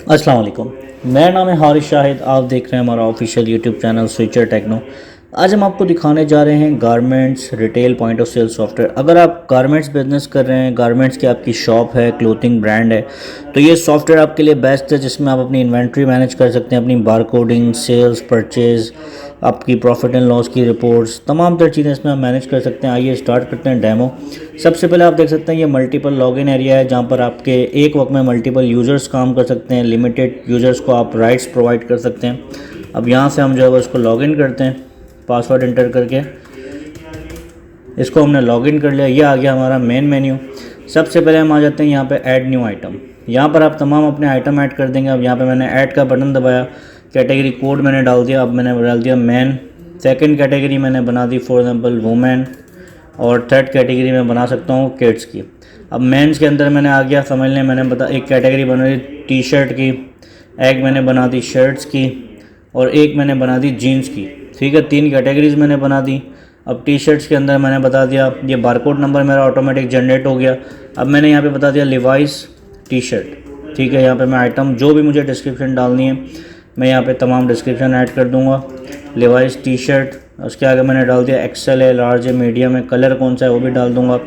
अस्सलाम वालेकुम। मेरा नाम है हारिस शाहिद। आप देख रहे हैं हमारा official YouTube channel switcher techno. आज हम आपको दिखाने जा रहे हैं garments retail point of sale software. अगर आप गारमेंट्स बिजनेस कर रहे हैं, गारमेंट्स की आपकी शॉप है, क्लोथिंग ब्रांड है, तो ये सॉफ्टवेयर आपके लिए बेस्ट है, जिसमें आप अपनी इन्वेंट्री मैनेज कर सकते हैं, अपनी बारकोडिंग, सेल्स, परचेज, आपकी प्रॉफिट एंड लॉस की रिपोर्ट्स, तमाम तरह चीज़ें इसमें आप मैनेज कर सकते हैं। आइए स्टार्ट करते हैं डेमो। सबसे पहले आप देख सकते हैं ये मल्टीपल लॉगिन एरिया है, जहाँ पर आपके एक वक्त में मल्टीपल यूज़र्स काम कर सकते हैं। लिमिटेड यूज़र्स को आप राइट्स प्रोवाइड कर सकते हैं। अब यहाँ से हम जो है वो इसको लॉगिन करते हैं, पासवर्ड इंटर करके इसको हमने लॉगिन कर लिया। ये आ गया हमारा मेन मेन्यू। सबसे पहले हम आ जाते हैं यहाँ पे ऐड न्यू आइटम। यहाँ पर आप तमाम अपने आइटम ऐड कर देंगे। अब यहाँ पे मैंने ऐड का बटन दबाया, कैटेगरी कोड मैंने डाल दिया। अब मैंने डाल दिया मैन। सेकंड कैटेगरी मैंने बना दी फॉर एग्जांपल वुमेन, और थर्ड कैटेगरी में बना सकता हूँ किड्स की। अब मेंस के अंदर मैंने आ गया, समझ लें मैंने एक कैटेगरी बना दी टी शर्ट की, एक मैंने बना दी शर्ट्स की, और एक मैंने बना दी जीन्स की। ठीक है, 3 कैटेगरीज मैंने बना दी। अब टी शर्ट्स के अंदर मैंने बता दिया, ये बारकोड नंबर मेरा ऑटोमेटिक जनरेट हो गया। अब मैंने यहाँ पे बता दिया लिवाइस टी शर्ट। ठीक है, यहाँ पे मैं आइटम जो भी मुझे डिस्क्रिप्शन डालनी है मैं यहाँ पे तमाम डिस्क्रिप्शन ऐड कर दूँगा। लिवाइस टी शर्ट, उसके आगे मैंने डाल दिया एक्सेल है, लार्ज है, मीडियम है, कलर कौन सा है वो भी डाल दूँगा।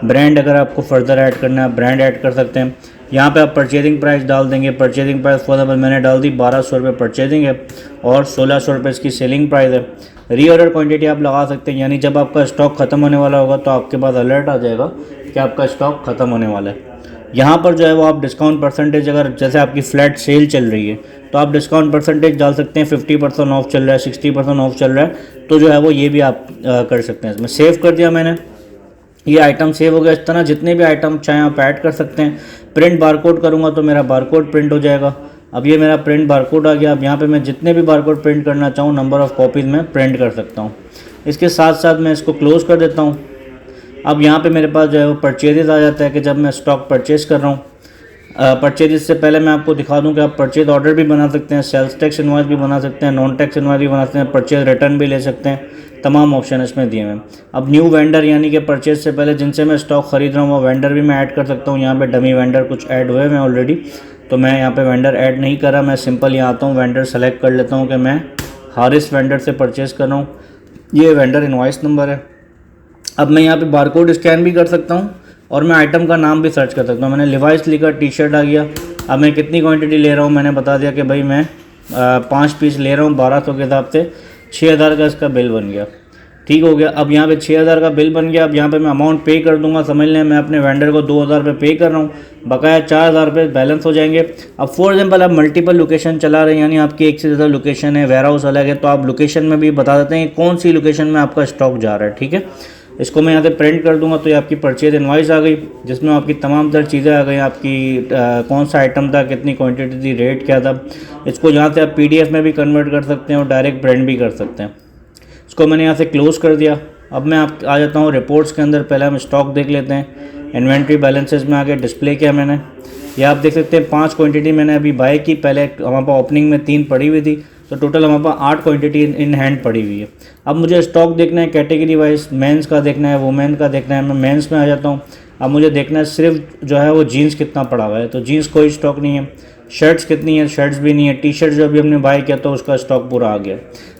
ब्रांड अगर आपको फर्दर ऐड करना है ब्रांड ऐड कर सकते हैं। यहाँ पे आप परचेजिंग प्राइस डाल देंगे। परचेजिंग प्राइस फॉर एग्जाम्पल मैंने डाल दी 1200 रुपये परचेजिंग है और 1600 रुपये इसकी सेलिंग प्राइस है। रीऑर्डर क्वांटिटी आप लगा सकते हैं, यानी जब आपका स्टॉक ख़त्म होने वाला होगा तो आपके पास अलर्ट आ जाएगा कि आपका स्टॉक ख़त्म होने वाला है। यहाँ पर जो है वो आप डिस्काउंट परसेंटेज, अगर जैसे आपकी फ्लैट सेल चल रही है तो आप डिस्काउंट परसेंटेज डाल सकते हैं। 50% ऑफ चल रहा है, 60% ऑफ चल रहा है, तो जो है वो ये भी आप कर सकते हैं। इसमें सेव कर दिया मैंने, ये आइटम सेव हो गया। इस तरह जितने भी आइटम चाहें आप ऐड कर सकते हैं। प्रिंट बारकोड करूँगा तो मेरा बारकोड प्रिंट हो जाएगा। अब ये मेरा प्रिंट बारकोड आ गया। अब यहाँ पे मैं जितने भी बारकोड प्रिंट करना चाहूँ नंबर ऑफ़ कॉपीज़ में प्रिंट कर सकता हूँ। इसके साथ साथ मैं इसको क्लोज़ कर देता हूँ। अब यहाँ पे मेरे पास जो है वो परचेजेस आ जाता है कि जब मैं स्टॉक परचेज़ कर रहा हूँ। परचेजेस से पहले मैं आपको दिखा दूं कि आप परचेज ऑर्डर भी बना सकते हैं, सेल्स टैक्स इनवॉइस भी बना सकते हैं, नॉन टैक्स इनवॉइस भी बना सकते हैं, परचेज रिटर्न भी ले सकते हैं। तमाम ऑप्शन इसमें दिए हुए हैं। अब न्यू वेंडर, यानी कि परचेज से पहले जिनसे मैं स्टॉक खरीद रहा हूँ वो वेंडर भी मैं ऐड कर सकता हूँ। यहाँ पे डमी वेंडर कुछ ऐड हुए हैं ऑलरेडी, तो मैं यहाँ पे वेंडर ऐड नहीं कर रहा। मैं सिंपल यहाँ आता हूँ, वेंडर सेलेक्ट कर लेता हूँ कि मैं हारिस वेंडर से परचेज़ कर रहा हूँ। ये वेंडर इनवॉइस नंबर है। अब मैं यहाँ पे बारकोड स्कैन भी कर सकता हूँ और मैं आइटम का नाम भी सर्च कर सकता हूँ। मैंने लिवाइस लिखा, टी शर्ट आ गया। अब मैं कितनी क्वांटिटी ले रहा हूँ मैंने बता दिया कि भाई मैं 5 पीस ले रहा हूँ 1200 के हिसाब से। 6000 का इसका बिल बन गया। ठीक हो गया। अब यहाँ पे 6000 का बिल बन गया। अब यहाँ पे मैं अमाउंट पे कर दूंगा। समझ लें मैं अपने वेंडर को 2000 रुपये पे कर रहा हूँ, बकाया 4000 रुपये बैलेंस हो जाएंगे। अब फॉर एग्जाम्पल आप मल्टीपल लोकेशन चला रहे हैं, यानी आपकी एक से ज़्यादा लोकेशन है, वेयर हाउस अलग है, तो आप लोकेशन में भी बता देते हैं कौन सी लोकेशन में आपका स्टॉक जा रहा है। ठीक है, इसको मैं यहाँ से प्रिंट कर दूंगा तो ये आपकी परचेज इनवॉइस आ गई, जिसमें आपकी तमाम तरह चीज़ें आ गई। आपकी कौन सा आइटम था, कितनी क्वांटिटी थी, रेट क्या था। इसको यहाँ से आप PDF में भी कन्वर्ट कर सकते हैं और डायरेक्ट प्रिंट भी कर सकते हैं। इसको मैंने यहाँ से क्लोज़ कर दिया। अब मैं आप आ जाता हूँ रिपोर्ट्स के अंदर। पहले हम स्टॉक देख लेते हैं। इन्वेंट्री बैलेंसेस में आगे डिस्प्ले किया मैंने। ये आप देख सकते हैं 5 क्वांटिटी मैंने अभी बाय की। पहले हमारे पास ओपनिंग में 3 पड़ी हुई थी, तो टोटल हमारे पास 8 क्वांटिटी इन हैंड पड़ी हुई है। अब मुझे स्टॉक देखना है कैटेगरी वाइज, मेंस का देखना है, वुमेन का देखना है। मैं मेंस में आ जाता हूँ। अब मुझे देखना है सिर्फ जो है वो जीन्स कितना पड़ा हुआ है, तो जीन्स कोई स्टॉक नहीं है। शर्ट्स कितनी है, शर्ट्स भी नहीं है। टी शर्ट जो अभी हमने बाय किया तो उसका स्टॉक पूरा आ गया।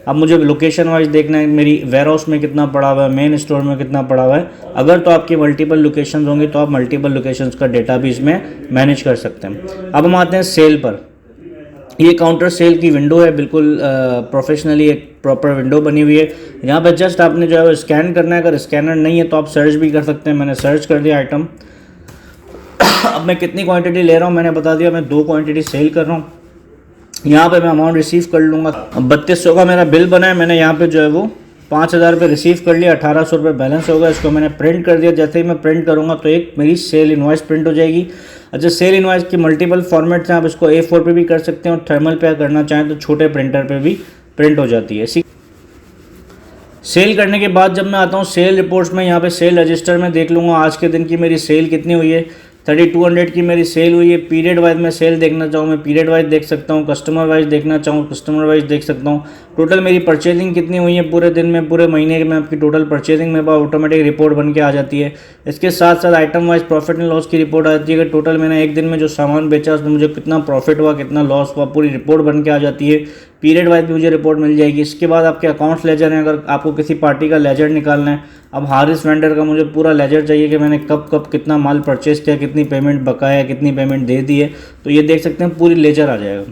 अब मुझे लोकेशन वाइज देखना है मेरी वेयर हाउस में कितना पड़ा हुआ है, मेन स्टोर में कितना पड़ा हुआ है। अगर तो आपकी मल्टीपल लोकेशंस होंगी तो आप मल्टीपल लोकेशंस का डेटा भी इसमें मैनेज कर सकते हैं। अब हम आते हैं सेल पर। ये काउंटर सेल की विंडो है, बिल्कुल प्रोफेशनली एक प्रॉपर विंडो बनी हुई है। यहाँ पे जस्ट आपने जो है वो स्कैन करना है। अगर स्कैनर नहीं है तो आप सर्च भी कर सकते हैं। मैंने सर्च कर दिया आइटम। अब मैं कितनी क्वांटिटी ले रहा हूँ मैंने बता दिया, मैं 2 क्वांटिटी सेल कर रहा हूँ। यहाँ पे मैं अमाउंट रिसीव कर लूँगा। अब 3200 का मेरा बिल बना है। मैंने यहाँ पे जो है वो 5000 रुपये रिसीव कर लिया, 1800 रुपये बैलेंस होगा। इसको मैंने प्रिंट कर दिया। जैसे ही मैं प्रिंट करूँगा तो एक मेरी सेल इनवॉइस प्रिंट हो जाएगी। अच्छा, सेल इनवॉइस की मल्टीपल फॉर्मेट्स हैं, आप इसको A4 पे भी कर सकते हैं और थर्मल पे करना चाहें तो छोटे प्रिंटर पे भी प्रिंट हो जाती है। सेल करने के बाद जब मैं आता हूँ सेल रिपोर्ट्स में, यहाँ पे सेल रजिस्टर में देख लूँगा आज के दिन की मेरी सेल कितनी हुई है। 3200 की मेरी सेल हुई है। पीरियड वाइज मैं सेल देखना चाहूँ, मैं पीरियड वाइज देख सकता हूँ। कस्टमर वाइज देखना चाहूँ, कस्टमर वाइज देख सकता हूँ। टोटल मेरी परचेजिंग कितनी हुई है पूरे दिन में, पूरे महीने में आपकी टोटल परचेजिंग मेरे पास ऑटोमेटिक रिपोर्ट बन के आ जाती है। इसके साथ साथ item wise profit and loss की रिपोर्ट आ जाती है कि टोटल मैंने एक दिन में जो सामान बेचा उसमें मुझे कितना प्रॉफिट हुआ, कितना लॉस हुआ, पूरी रिपोर्ट बन के आ जाती है। पीरियड वाइज भी मुझे रिपोर्ट मिल जाएगी। इसके बाद आपके अकाउंट्स लेजर हैं, अगर आपको किसी पार्टी का लेजर निकालना है, अब हारिस वेंडर का मुझे पूरा लेजर चाहिए कि मैंने कब कब कितना माल परचेस किया, कितनी पेमेंट बकाया, कितनी पेमेंट दे दी है, तो ये देख सकते हैं पूरी लेजर आ जाएगा।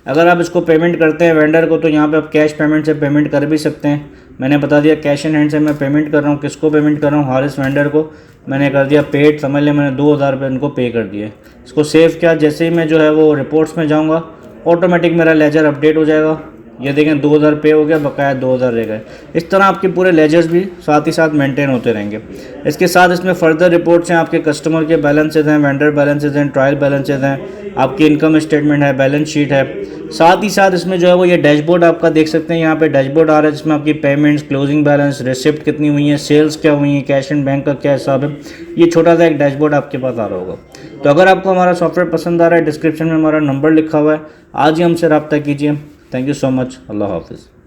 अगर आप इसको पेमेंट करते हैं वेंडर को, तो यहाँ पे आप कैश पेमेंट से पेमेंट कर भी सकते हैं। मैंने बता दिया कैश इन हैंड से मैं पेमेंट कर रहा हूँ। किसको पेमेंट कर रहा हूँ? हारिस वेंडर को मैंने कर दिया पेड, समझ लिया मैंने 2000 रुपये उनको पे कर दिए। इसको सेव किया, जैसे ही मैं जो है वो रिपोर्ट्स में जाऊँगा ऑटोमेटिक मेरा लेजर अपडेट हो जाएगा। ये देखें 2000 पे हो गया, बकाया 2000 रह गए। इस तरह आपके पूरे लेजर्स भी साथ ही साथ मेंटेन होते रहेंगे। इसके साथ इसमें फर्दर रिपोर्ट्स हैं, आपके कस्टमर के बैलेंसेज हैं, वेंडर बैलेंसेज हैं, ट्रायल बैलेंसेज हैं, आपकी इनकम स्टेटमेंट है, बैलेंस शीट है। साथ ही साथ इसमें जो है वो ये डैशबोर्ड आपका देख सकते हैं। यहाँ पे डैशबोर्ड आ रहा है जिसमें आपकी पेमेंट्स, क्लोजिंग बैलेंस, रिसिप्ट कितनी हुई है, सेल्स क्या हुई है, कैश एंड बैंक का क्या हिसाब है। ये छोटा सा एक डैशबोर्ड आपके पास आ रहा होगा। तो अगर आपको हमारा सॉफ्टवेयर पसंद आ रहा है, डिस्क्रिप्शन में हमारा नंबर लिखा हुआ है, आज ही हमसे रब्ता कीजिए। Thank you so much. अल्लाह हाफिज़।